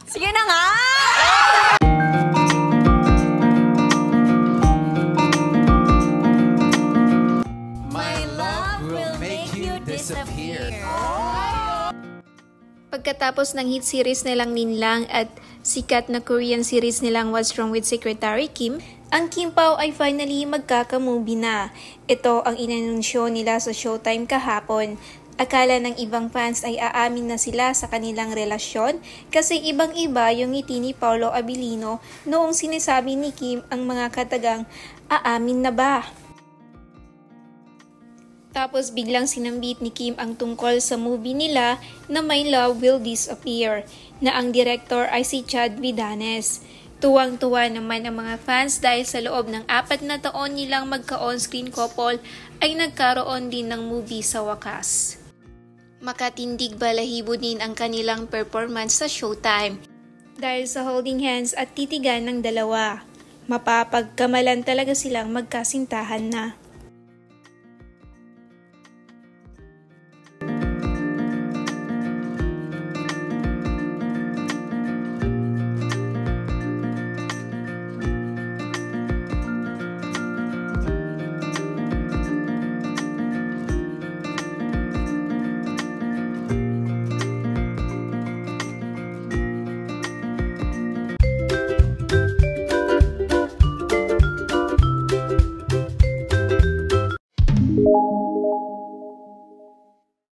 Sige na nga! My love will make you disappear. Pagkatapos ng hit series nilang Ninlang at sikat na Korean series nilang What's Wrong with Secretary Kim, ang Kim Pao ay finally magkaka-movie na. Ito ang inanunsyo nila sa Showtime kahapon. Akala ng ibang fans ay aamin na sila sa kanilang relasyon kasi ibang-iba yung ngiti ni Paolo Abilino noong sinasabi ni Kim ang mga katagang, aamin na ba? Tapos biglang sinambit ni Kim ang tungkol sa movie nila na My Love Will Disappear, na ang director ay si Chad Vidanes. Tuwang-tuwa naman ang mga fans dahil sa loob ng 4 na taon nilang magka-on-screen couple ay nagkaroon din ng movie sa wakas. Makatindig balahibo din ang kanilang performance sa Showtime. Dahil sa holding hands at titigan ng dalawa, mapapagkamalan talaga silang magkasintahan na.